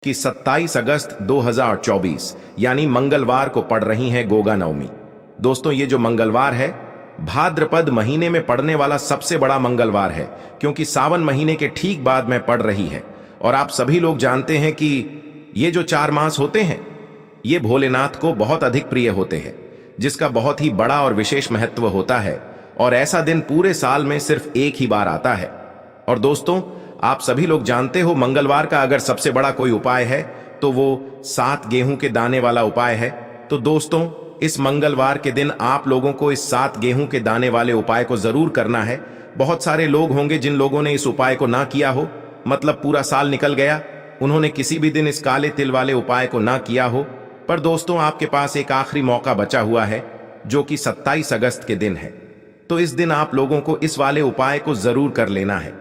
कि 27 अगस्त 2024 यानी मंगलवार को पड़ रही है गोगा नवमी। दोस्तों, ये जो मंगलवार है भाद्रपद महीने में पड़ने वाला सबसे बड़ा मंगलवार है, क्योंकि सावन महीने के ठीक बाद में पड़ रही है। और आप सभी लोग जानते हैं कि ये जो 4 मास होते हैं ये भोलेनाथ को बहुत अधिक प्रिय होते हैं, जिसका बहुत ही बड़ा और विशेष महत्व होता है। और ऐसा दिन पूरे साल में सिर्फ एक ही बार आता है। और दोस्तों, आप सभी लोग जानते हो मंगलवार का अगर सबसे बड़ा कोई उपाय है तो वो 7 गेहूं के दाने वाला उपाय है। तो दोस्तों, इस मंगलवार के दिन आप लोगों को इस 7 गेहूं के दाने वाले उपाय को जरूर करना है। बहुत सारे लोग होंगे जिन लोगों ने इस उपाय को ना किया हो, मतलब पूरा साल निकल गया, उन्होंने किसी भी दिन इस काले तिल वाले उपाय को ना किया हो। पर दोस्तों, आपके पास एक आखिरी मौका बचा हुआ है, जो कि 27 अगस्त के दिन है। तो इस दिन आप लोगों को इस वाले उपाय को जरूर कर लेना है।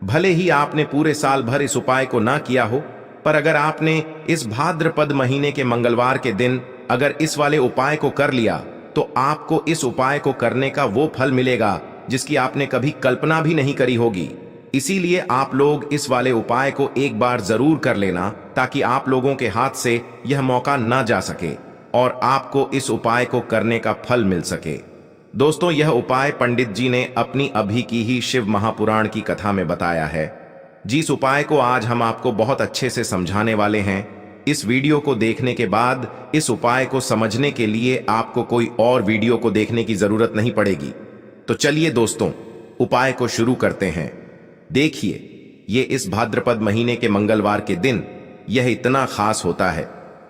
भले ही आपने पूरे साल भर इस उपाय को ना किया हो, पर अगर आपने इस भाद्रपद महीने के मंगलवार के दिन अगर इस वाले उपाय को कर लिया तो आपको इस उपाय को करने का वो फल मिलेगा जिसकी आपने कभी कल्पना भी नहीं करी होगी। इसीलिए आप लोग इस वाले उपाय को एक बार जरूर कर लेना, ताकि आप लोगों के हाथ से यह मौका ना जा सके और आपको इस उपाय को करने का फल मिल सके। दोस्तों, यह उपाय पंडित जी ने अपनी अभी की ही शिव महापुराण की कथा में बताया है। जिस उपाय को आज हम आपको बहुत अच्छे से समझाने वाले हैं, इस वीडियो को देखने के बाद इस उपाय को समझने के लिए आपको कोई और वीडियो को देखने की जरूरत नहीं पड़ेगी। तो चलिए दोस्तों, उपाय को शुरू करते हैं। देखिए, ये इस भाद्रपद महीने के मंगलवार के दिन यह इतना खास होता है,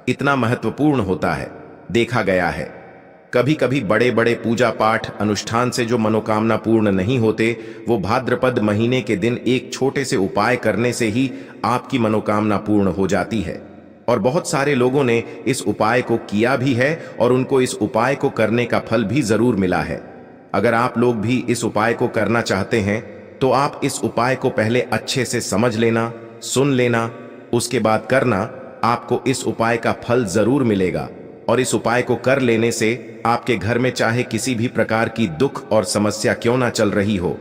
इतना महत्वपूर्ण होता है। देखा गया है कभी कभी बड़े बड़े पूजा पाठ अनुष्ठान से जो मनोकामना पूर्ण नहीं होते, वो भाद्रपद महीने के दिन एक छोटे से उपाय करने से ही आपकी मनोकामना पूर्ण हो जाती है। और बहुत सारे लोगों ने इस उपाय को किया भी है और उनको इस उपाय को करने का फल भी जरूर मिला है। अगर आप लोग भी इस उपाय को करना चाहते हैं तो आप इस उपाय को पहले अच्छे से समझ लेना, सुन लेना, उसके बाद करना। आपको इस उपाय का फल जरूर मिलेगा। और इस उपाय को कर लेने से आपके घर में चाहे किसी भी प्रकार की दुख और समस्या क्यों ना चल रही हो,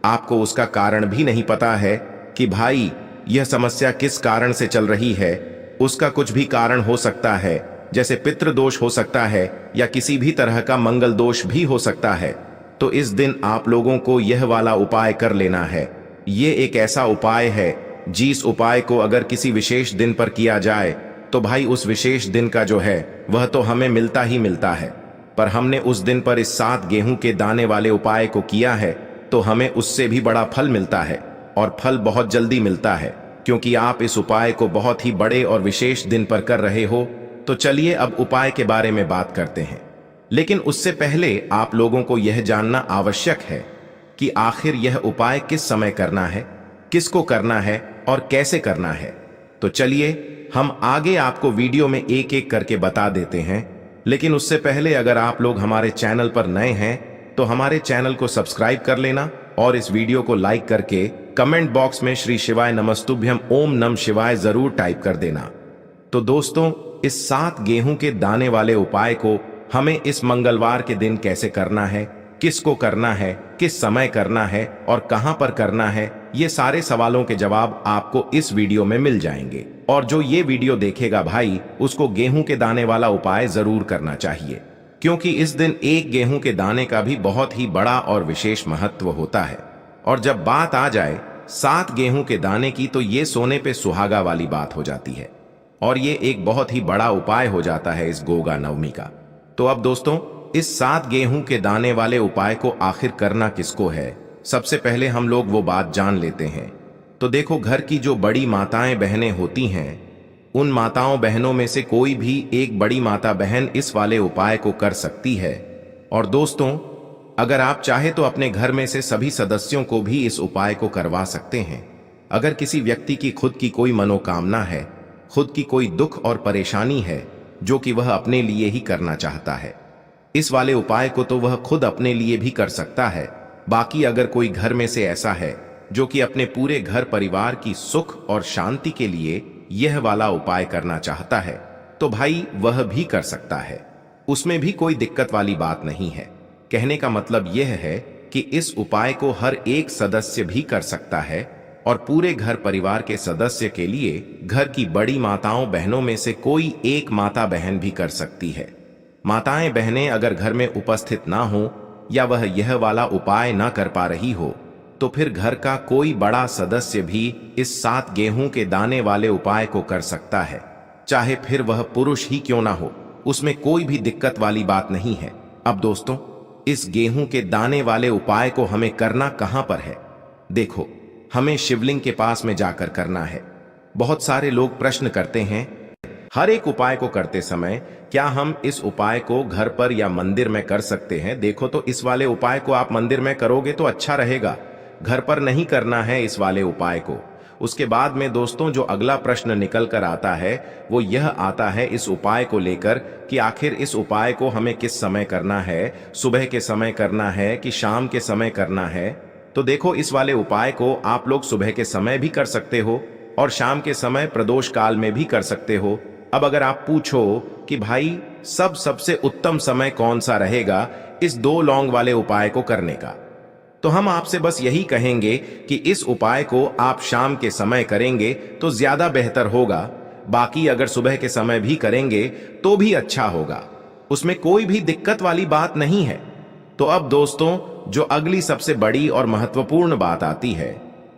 आपको उसका कारण भी नहीं पता है कि भाई यह समस्या किस कारण से चल रही है, उसका कुछ भी कारण हो सकता है, जैसे पितृदोष हो सकता है या किसी भी तरह का मंगल दोष भी हो सकता है। तो इस दिन आप लोगों को यह वाला उपाय कर लेना है। ये एक ऐसा उपाय है जिस उपाय को अगर किसी विशेष दिन पर किया जाए तो भाई उस विशेष दिन का जो है वह तो हमें मिलता ही मिलता है। पर हमने उस दिन पर इस 7 गेहूं के दाने वाले उपाय को किया है तो हमें उससे भी बड़ा फल मिलता है, और फल बहुत जल्दी मिलता है, क्योंकि आप इस उपाय को बहुत ही बड़े और विशेष दिन पर कर रहे हो। तो चलिए अब उपाय के बारे में बात करते हैं। लेकिन उससे पहले आप लोगों को यह जानना आवश्यक है कि आखिर यह उपाय किस समय करना है, किसको करना है और कैसे करना है। तो चलिए हम आगे आपको वीडियो में एक एक करके बता देते हैं। लेकिन उससे पहले अगर आप लोग हमारे चैनल पर नए हैं तो हमारे चैनल को सब्सक्राइब कर लेना और इस वीडियो को लाइक करके कमेंट बॉक्स में श्री शिवाय नमस्तुभ्यम ओम नम शिवाय जरूर टाइप कर देना। तो दोस्तों, इस 7 गेहूं के दाने वाले उपाय को हमें इस मंगलवार के दिन कैसे करना है, किसको करना है, किस समय करना है और कहां पर करना है, ये सारे सवालों के जवाब आपको इस वीडियो में मिल जाएंगे। और जो ये वीडियो देखेगा भाई, उसको गेहूं के दाने वाला उपाय जरूर करना चाहिए, क्योंकि इस दिन एक गेहूं के दाने का भी बहुत ही बड़ा और विशेष महत्व होता है। और जब बात आ जाए 7 गेहूं के दाने की, तो ये सोने पे सुहागा वाली बात हो जाती है और ये एक बहुत ही बड़ा उपाय हो जाता है इस गोगा नवमी का। तो अब दोस्तों, इस 7 गेहूं के दाने वाले उपाय को आखिर करना किसको है, सबसे पहले हम लोग वो बात जान लेते हैं। तो देखो, घर की जो बड़ी माताएं बहनें होती हैं, उन माताओं बहनों में से कोई भी एक बड़ी माता बहन इस वाले उपाय को कर सकती है। और दोस्तों, अगर आप चाहे तो अपने घर में से सभी सदस्यों को भी इस उपाय को करवा सकते हैं। अगर किसी व्यक्ति की खुद की कोई मनोकामना है, खुद की कोई दुख और परेशानी है जो कि वह अपने लिए ही करना चाहता है, इस वाले उपाय को तो वह खुद अपने लिए भी कर सकता है। बाकी अगर कोई घर में से ऐसा है जो कि अपने पूरे घर परिवार की सुख और शांति के लिए यह वाला उपाय करना चाहता है, तो भाई वह भी कर सकता है। उसमें भी कोई दिक्कत वाली बात नहीं है। कहने का मतलब यह है कि इस उपाय को हर एक सदस्य भी कर सकता है और पूरे घर परिवार के सदस्य के लिए घर की बड़ी माताओं बहनों में से कोई एक माता बहन भी कर सकती है। माताएं बहनें अगर घर में उपस्थित ना हो या वह यह वाला उपाय ना कर पा रही हो तो फिर घर का कोई बड़ा सदस्य भी इस 7 गेहूं के दाने वाले उपाय को कर सकता है, चाहे फिर वह पुरुष ही क्यों ना हो, उसमें कोई भी दिक्कत वाली बात नहीं है। अब दोस्तों, इस गेहूं के दाने वाले उपाय को हमें करना कहां पर है? देखो, हमें शिवलिंग के पास में जाकर करना है। बहुत सारे लोग प्रश्न करते हैं, हर एक उपाय को करते समय क्या हम इस उपाय को घर पर या मंदिर में कर सकते हैं? देखो, तो इस वाले उपाय को आप मंदिर में करोगे तो अच्छा रहेगा, घर पर नहीं करना है इस वाले उपाय को। उसके बाद में दोस्तों जो अगला प्रश्न निकल कर आता है वो यह आता है इस उपाय को लेकर कि आखिर इस उपाय को हमें किस समय करना है, सुबह के समय करना है कि शाम के समय करना है? तो देखो, इस वाले उपाय को आप लोग सुबह के समय भी कर सकते हो और शाम के समय प्रदोष काल में भी कर सकते हो। अब अगर आप पूछो कि भाई सबसे उत्तम समय कौन सा रहेगा इस 2 लौंग वाले उपाय को करने का, तो हम आपसे बस यही कहेंगे कि इस उपाय को आप शाम के समय करेंगे तो ज्यादा बेहतर होगा। बाकी अगर सुबह के समय भी करेंगे तो भी अच्छा होगा, उसमें कोई भी दिक्कत वाली बात नहीं है। तो अब दोस्तों जो अगली सबसे बड़ी और महत्वपूर्ण बात आती है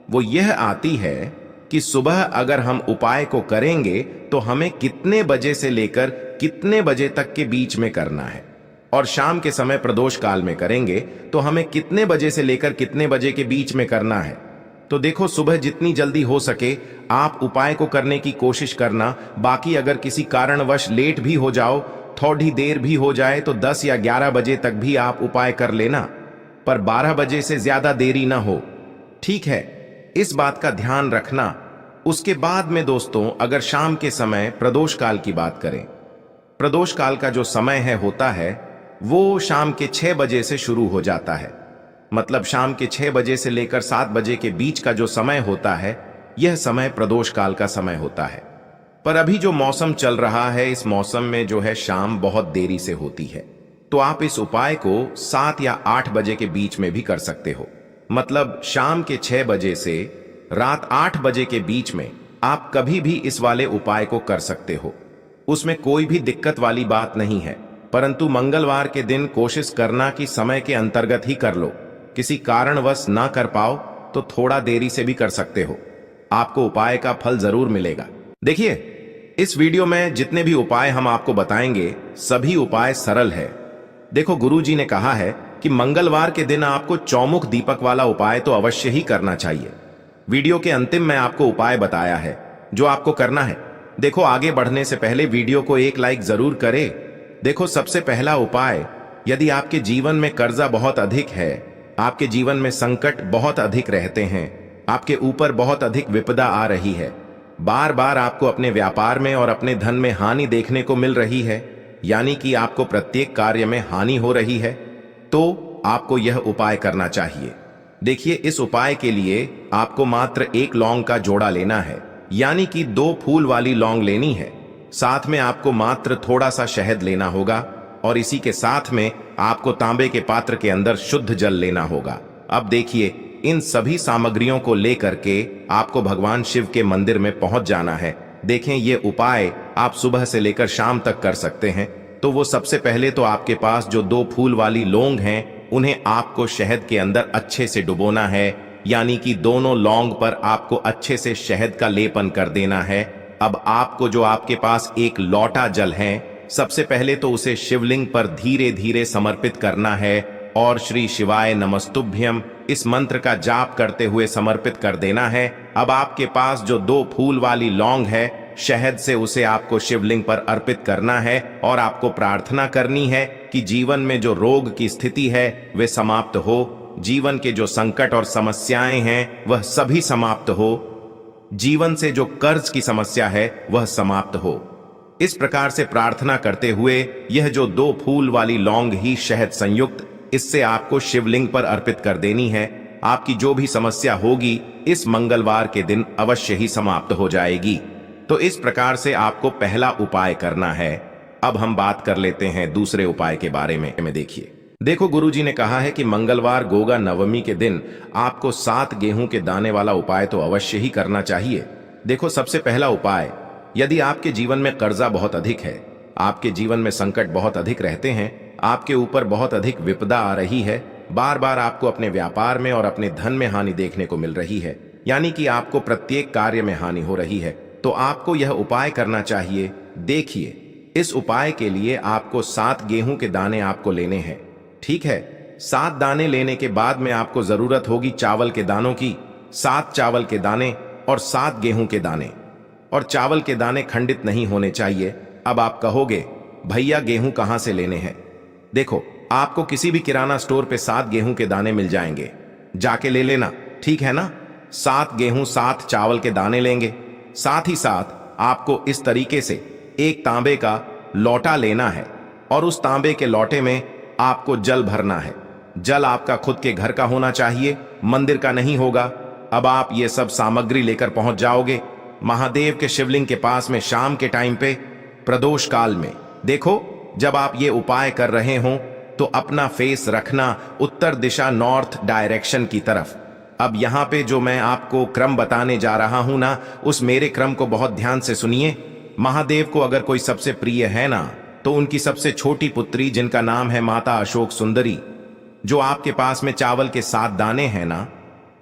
वो यह आती है कि सुबह अगर हम उपाय को करेंगे तो हमें कितने बजे से लेकर कितने बजे तक के बीच में करना है, और शाम के समय प्रदोष काल में करेंगे तो हमें कितने बजे से लेकर कितने बजे के बीच में करना है। तो देखो, सुबह जितनी जल्दी हो सके आप उपाय को करने की कोशिश करना। बाकी अगर किसी कारणवश लेट भी हो जाओ, थोड़ी देर भी हो जाए तो 10 या 11 बजे तक भी आप उपाय कर लेना, पर 12 बजे से ज्यादा देरी ना हो, ठीक है? इस बात का ध्यान रखना। उसके बाद में दोस्तों अगर शाम के समय प्रदोष काल की बात करें, प्रदोष काल का जो समय है होता है वो शाम के 6 बजे से शुरू हो जाता है। मतलब शाम के 6 बजे से लेकर 7 बजे के बीच का जो समय होता है यह समय प्रदोष काल का समय होता है। पर अभी जो मौसम चल रहा है इस मौसम में जो है शाम बहुत देरी से होती है, तो आप इस उपाय को 7 या 8 बजे के बीच में भी कर सकते हो। मतलब शाम के 6 बजे से रात 8 बजे के बीच में आप कभी भी इस वाले उपाय को कर सकते हो, उसमें कोई भी दिक्कत वाली बात नहीं है। परंतु मंगलवार के दिन कोशिश करना कि समय के अंतर्गत ही कर लो। किसी कारणवश ना कर पाओ तो थोड़ा देरी से भी कर सकते हो, आपको उपाय का फल जरूर मिलेगा। देखिए, इस वीडियो में जितने भी उपाय हम आपको बताएंगे सभी उपाय सरल है। देखो, गुरुजी ने कहा है कि मंगलवार के दिन आपको चौमुख दीपक वाला उपाय तो अवश्य ही करना चाहिए। वीडियो के अंतिम में आपको उपाय बताया है जो आपको करना है। देखो, आगे बढ़ने से पहले वीडियो को एक लाइक जरूर करें। देखो, सबसे पहला उपाय, यदि आपके जीवन में कर्जा बहुत अधिक है, आपके जीवन में संकट बहुत अधिक रहते हैं, आपके ऊपर बहुत अधिक विपदा आ रही है, बार बार आपको अपने व्यापार में और अपने धन में हानि देखने को मिल रही है, यानी कि आपको प्रत्येक कार्य में हानि हो रही है, तो आपको यह उपाय करना चाहिए। देखिए, इस उपाय के लिए आपको मात्र 1 लौंग का जोड़ा लेना है, यानी कि 2 फूल वाली लौंग लेनी है। साथ में आपको मात्र थोड़ा सा शहद लेना होगा और इसी के साथ में आपको तांबे के पात्र के अंदर शुद्ध जल लेना होगा। अब देखिए, इन सभी सामग्रियों को लेकर के आपको भगवान शिव के मंदिर में पहुंच जाना है। देखें, ये उपाय आप सुबह से लेकर शाम तक कर सकते हैं। तो वो सबसे पहले तो आपके पास जो 2 फूल वाली लौंग हैं उन्हें आपको शहद के अंदर अच्छे से डुबोना है, यानी कि दोनों लौंग पर आपको अच्छे से शहद का लेपन कर देना है। अब आपको जो आपके पास एक लौटा जल है, सबसे पहले तो उसे शिवलिंग पर धीरे धीरे समर्पित करना है और श्री शिवाय नमस्तुभ्यम इस मंत्र का जाप करते हुए समर्पित कर देना है। अब आपके पास जो 2 फूल वाली लौंग है, शहद से उसे आपको शिवलिंग पर अर्पित करना है और आपको प्रार्थना करनी है कि जीवन में जो रोग की स्थिति है वे समाप्त हो, जीवन के जो संकट और समस्याएं हैं वह सभी समाप्त हो, जीवन से जो कर्ज की समस्या है वह समाप्त हो। इस प्रकार से प्रार्थना करते हुए यह जो 2 फूल वाली लौंग ही शहद संयुक्त, इससे आपको शिवलिंग पर अर्पित कर देनी है। आपकी जो भी समस्या होगी इस मंगलवार के दिन अवश्य ही समाप्त हो जाएगी। तो इस प्रकार से आपको पहला उपाय करना है। अब हम बात कर लेते हैं दूसरे उपाय के बारे में। देखिए, देखो, गुरुजी ने कहा है कि मंगलवार गोगा नवमी के दिन आपको 7 गेहूं के दाने वाला उपाय तो अवश्य ही करना चाहिए। देखो, सबसे पहला उपाय, यदि आपके जीवन में कर्जा बहुत अधिक है, आपके जीवन में संकट बहुत अधिक रहते हैं, आपके ऊपर बहुत अधिक विपदा आ रही है, बार बार आपको अपने व्यापार में और अपने धन में हानि देखने को मिल रही है, यानी कि आपको प्रत्येक कार्य में हानि हो रही है, तो आपको यह उपाय करना चाहिए। देखिए, इस उपाय के लिए आपको 7 गेहूं के दाने आपको लेने हैं। ठीक है, 7 दाने लेने के बाद में आपको जरूरत होगी चावल के दानों की। 7 चावल के दाने और 7 गेहूं के दाने। और चावल के दाने खंडित नहीं होने चाहिए। अब आप कहोगे, भैया गेहूं कहां से लेने हैं? देखो, आपको किसी भी किराना स्टोर पे 7 गेहूं के दाने मिल जाएंगे, जाके ले लेना, ठीक है ना? 7 गेहूं 7 चावल के दाने लेंगे। साथ ही साथ आपको इस तरीके से एक तांबे का लोटा लेना है और उस तांबे के लोटे में आपको जल भरना है। जल आपका खुद के घर का होना चाहिए, मंदिर का नहीं होगा। अब आप ये सब सामग्री लेकर पहुंच जाओगे महादेव के शिवलिंग के पास में शाम के टाइम पे प्रदोष काल में। देखो, जब आप ये उपाय कर रहे हो तो अपना फेस रखना उत्तर दिशा, नॉर्थ डायरेक्शन की तरफ। अब यहां पे जो मैं आपको क्रम बताने जा रहा हूं ना, उस मेरे क्रम को बहुत ध्यान से सुनिए। महादेव को अगर कोई सबसे प्रिय है ना, तो उनकी सबसे छोटी पुत्री जिनका नाम है माता अशोक सुंदरी, जो आपके पास में चावल के 7 दाने हैं ना,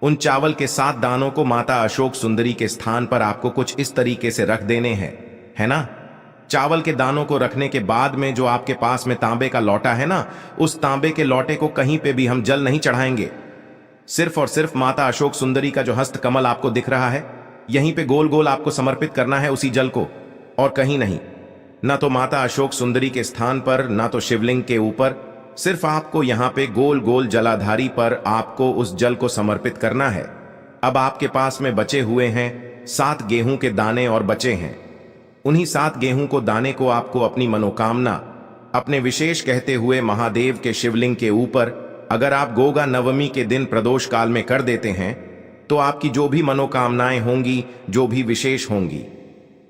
उन चावल के 7 दानों को माता अशोक सुंदरी के स्थान पर आपको कुछ इस तरीके से रख देने हैं, है ना? चावल के दानों को रखने के बाद में जो आपके पास में तांबे का लोटा है ना, उस तांबे के लोटे को कहीं पे भी हम जल नहीं चढ़ाएंगे। सिर्फ और सिर्फ माता अशोक सुंदरी का जो हस्त कमल आपको दिख रहा है, यहीं पे गोल गोल आपको समर्पित करना है उसी जल को, और कहीं नहीं। ना तो माता अशोक सुंदरी के स्थान पर, ना तो शिवलिंग के ऊपर, सिर्फ आपको यहां पे गोल गोल जलाधारी पर आपको उस जल को समर्पित करना है। अब आपके पास में बचे हुए हैं 7 गेहूं के दाने और बचे हैं। उन्हीं 7 गेहूं को दाने को आपको अपनी मनोकामना, अपने विशेष कहते हुए महादेव के शिवलिंग के ऊपर, अगर आप गोगा नवमी के दिन प्रदोष काल में कर देते हैं तो आपकी जो भी मनोकामनाएं होंगी, जो भी विशेष होंगी,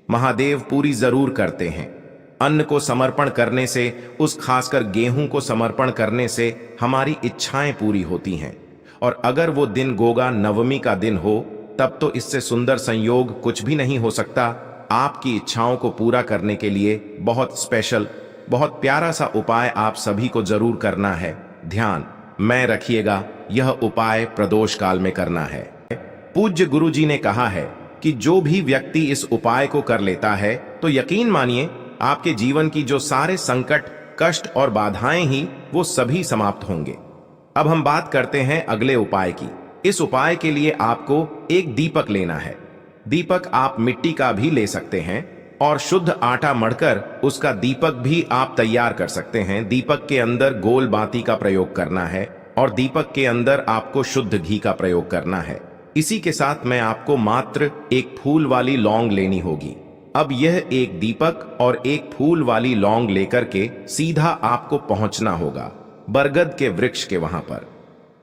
महादेव पूरी जरूर करते हैं। अन्न को समर्पण करने से, उस खासकर गेहूं को समर्पण करने से हमारी इच्छाएं पूरी होती हैं। और अगर वो दिन गोगा नवमी का दिन हो, तब तो इससे सुंदर संयोग कुछ भी नहीं हो सकता। आपकी इच्छाओं को पूरा करने के लिए बहुत स्पेशल, बहुत प्यारा सा उपाय आप सभी को जरूर करना है। ध्यान में रखिएगा, यह उपाय प्रदोष काल में करना है। पूज्य गुरुजी ने कहा है कि जो भी व्यक्ति इस उपाय को कर लेता है तो यकीन मानिए आपके जीवन की जो सारे संकट, कष्ट और बाधाएं ही, वो सभी समाप्त होंगे। अब हम बात करते हैं अगले उपाय की। इस उपाय के लिए आपको एक दीपक लेना है। दीपक आप मिट्टी का भी ले सकते हैं और शुद्ध आटा मढ़कर उसका दीपक भी आप तैयार कर सकते हैं। दीपक के अंदर गोल बाती का प्रयोग करना है और दीपक के अंदर आपको शुद्ध घी का प्रयोग करना है। इसी के साथ मैं आपको मात्र एक फूल वाली लौंग लेनी होगी। अब यह एक दीपक और एक फूल वाली लौंग लेकर के सीधा आपको पहुंचना होगा बरगद के वृक्ष के वहां पर।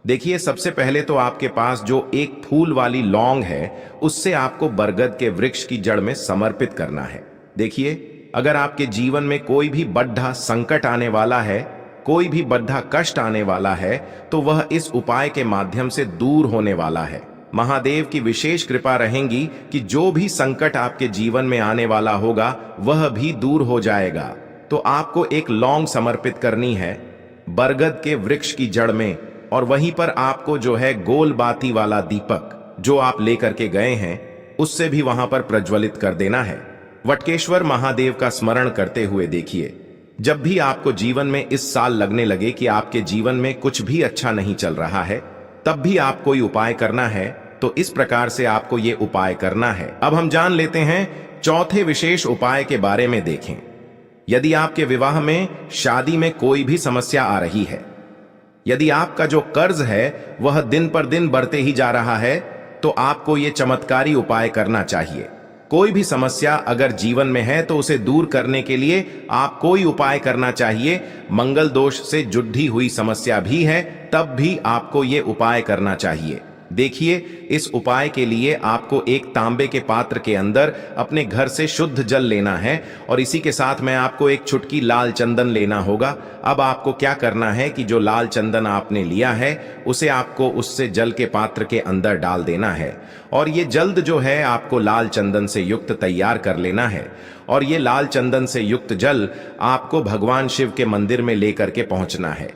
देखिए, सबसे पहले तो आपके पास जो एक फूल वाली लौंग है, उससे आपको बरगद के वृक्ष की जड़ में समर्पित करना है। देखिए, अगर आपके जीवन में कोई भी बड्ढा संकट आने वाला है, कोई भी बड्ढा कष्ट आने वाला है, तो वह इस उपाय के माध्यम से दूर होने वाला है। महादेव की विशेष कृपा रहेगी कि जो भी संकट आपके जीवन में आने वाला होगा, वह भी दूर हो जाएगा। तो आपको एक लौंग समर्पित करनी है बरगद के वृक्ष की जड़ में, और वहीं पर आपको जो है गोल बाती वाला दीपक जो आप लेकर के गए हैं, उससे भी वहां पर प्रज्वलित कर देना है। वटकेश्वर महादेव का स्मरण करते हुए देखिए, जब भी आपको जीवन में इस साल लगने लगे कि आपके जीवन में कुछ भी अच्छा नहीं चल रहा है, तब भी आप कोई उपाय करना है, तो इस प्रकार से आपको ये उपाय करना है। अब हम जान लेते हैं चौथे विशेष उपाय के बारे में। देखें, यदि आपके विवाह में, शादी में कोई भी समस्या आ रही है, यदि आपका जो कर्ज है वह दिन पर दिन बढ़ते ही जा रहा है, तो आपको ये चमत्कारी उपाय करना चाहिए। कोई भी समस्या अगर जीवन में है तो उसे दूर करने के लिए आप कोई उपाय करना चाहिए। मंगल दोष से जुड़ी हुई समस्या भी है, तब भी आपको ये उपाय करना चाहिए। देखिए, इस उपाय के लिए आपको एक तांबे के पात्र के अंदर अपने घर से शुद्ध जल लेना है और इसी के साथ में आपको एक चुटकी लाल चंदन लेना होगा। अब आपको क्या करना है कि जो लाल चंदन आपने लिया है उसे आपको उससे जल के पात्र के अंदर डाल देना है और ये जल्द जो है आपको लाल चंदन से युक्त तैयार कर लेना है और ये लाल चंदन से युक्त जल आपको भगवान शिव के मंदिर में लेकर के पहुंचना है।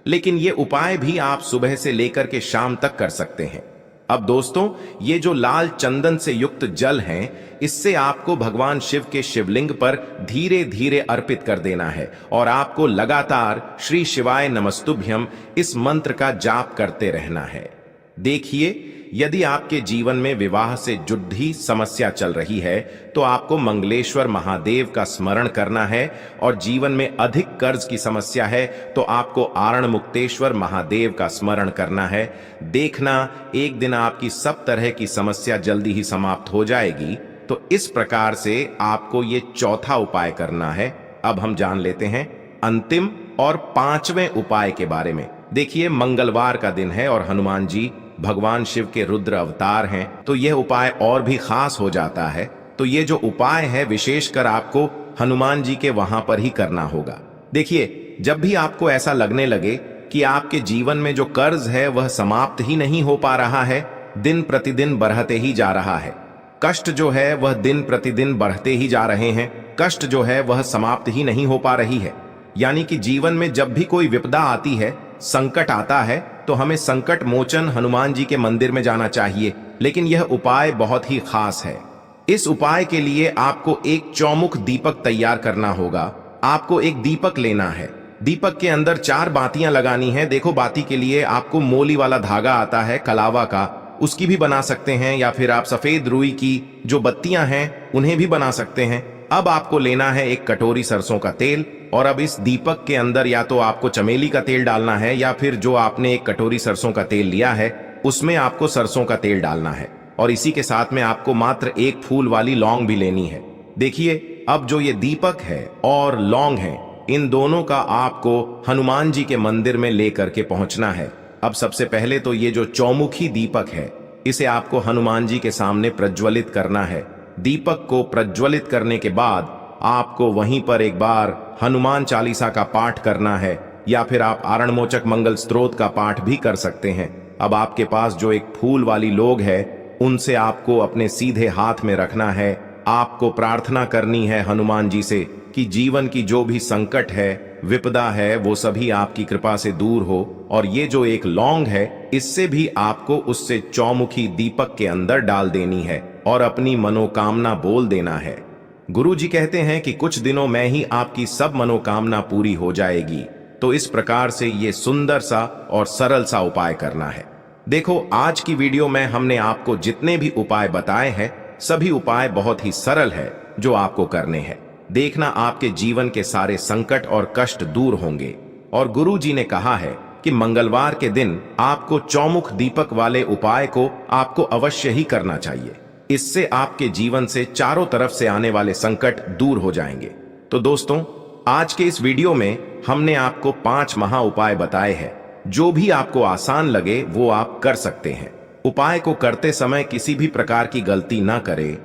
लेकिन ये उपाय भी आप सुबह से लेकर के शाम तक कर सकते हैं। अब दोस्तों, ये जो लाल चंदन से युक्त जल है, इससे आपको भगवान शिव के शिवलिंग पर धीरे धीरे अर्पित कर देना है और आपको लगातार श्री शिवाय नमस्तुभ्यम इस मंत्र का जाप करते रहना है। देखिए, यदि आपके जीवन में विवाह से जुड़ी समस्या चल रही है तो आपको मंगलेश्वर महादेव का स्मरण करना है और जीवन में अधिक कर्ज की समस्या है तो आपको आरण मुक्तेश्वर महादेव का स्मरण करना है। देखना, एक दिन आपकी सब तरह की समस्या जल्दी ही समाप्त हो जाएगी। तो इस प्रकार से आपको ये चौथा उपाय करना है। अब हम जान लेते हैं अंतिम और पांचवें उपाय के बारे में। देखिए, मंगलवार का दिन है और हनुमान जी भगवान शिव के रुद्र अवतार हैं, तो यह उपाय और भी खास हो जाता है। तो ये जो उपाय है विशेषकर आपको हनुमान जी के वहां पर ही करना होगा। देखिए, जब भी आपको ऐसा लगने लगे कि आपके जीवन में जो कर्ज है वह समाप्त ही नहीं हो पा रहा है, दिन प्रतिदिन बढ़ते ही जा रहा है, कष्ट जो है वह दिन प्रतिदिन बढ़ते ही जा रहे हैं, कष्ट जो है वह समाप्त ही नहीं हो पा रही है, यानी कि जीवन में जब भी कोई विपदा आती है, संकट आता है, तो हमें संकट मोचन हनुमान जी के मंदिर में जाना चाहिए। लेकिन यह उपाय बहुत ही खास है। इस उपाय के लिए आपको एक चौमुख दीपक तैयार करना होगा। आपको एक दीपक लेना है, दीपक के अंदर 4 बातियां लगानी है। देखो, बाती के लिए आपको मोली वाला धागा आता है कलावा का, उसकी भी बना सकते हैं, या फिर आप सफेद रुई की जो बत्तियां हैं उन्हें भी बना सकते हैं। अब आपको लेना है एक कटोरी सरसों का तेल और अब इस दीपक के अंदर या तो आपको चमेली का तेल डालना है या फिर जो आपने एक कटोरी सरसों का तेल लिया है उसमें आपको सरसों का तेल डालना है और इसी के साथ में आपको मात्र एक फूल वाली लौंग भी लेनी है। देखिए, अब जो ये दीपक है और लौंग है, इन दोनों का आपको हनुमान जी के मंदिर में लेकर के पहुंचना है। अब सबसे पहले तो ये जो चौमुखी दीपक है इसे आपको हनुमान जी के सामने प्रज्वलित करना है। दीपक को प्रज्वलित करने के बाद आपको वहीं पर एक बार हनुमान चालीसा का पाठ करना है या फिर आप आरणमोचक मंगल स्तोत्र का पाठ भी कर सकते हैं। अब आपके पास जो एक फूल वाली लोग है उनसे आपको अपने सीधे हाथ में रखना है। आपको प्रार्थना करनी है हनुमान जी से कि जीवन की जो भी संकट है, विपदा है, वो सभी आपकी कृपा से दूर हो। और ये जो एक लौंग है इससे भी आपको उससे चौमुखी दीपक के अंदर डाल देनी है और अपनी मनोकामना बोल देना है। गुरु जी कहते हैं कि कुछ दिनों में ही आपकी सब मनोकामना पूरी हो जाएगी। तो इस प्रकार से ये सुंदर सा और सरल सा उपाय करना है। देखो, आज की वीडियो में हमने आपको जितने भी उपाय बताए हैं सभी उपाय बहुत ही सरल है जो आपको करने हैं। देखना, आपके जीवन के सारे संकट और कष्ट दूर होंगे। और गुरु जी ने कहा है कि मंगलवार के दिन आपको चौमुख दीपक वाले उपाय को आपको अवश्य ही करना चाहिए। इससे आपके जीवन से चारों तरफ से आने वाले संकट दूर हो जाएंगे। तो दोस्तों, आज के इस वीडियो में हमने आपको 5 महा उपाय बताए हैं। जो भी आपको आसान लगे वो आप कर सकते हैं। उपाय को करते समय किसी भी प्रकार की गलती ना करें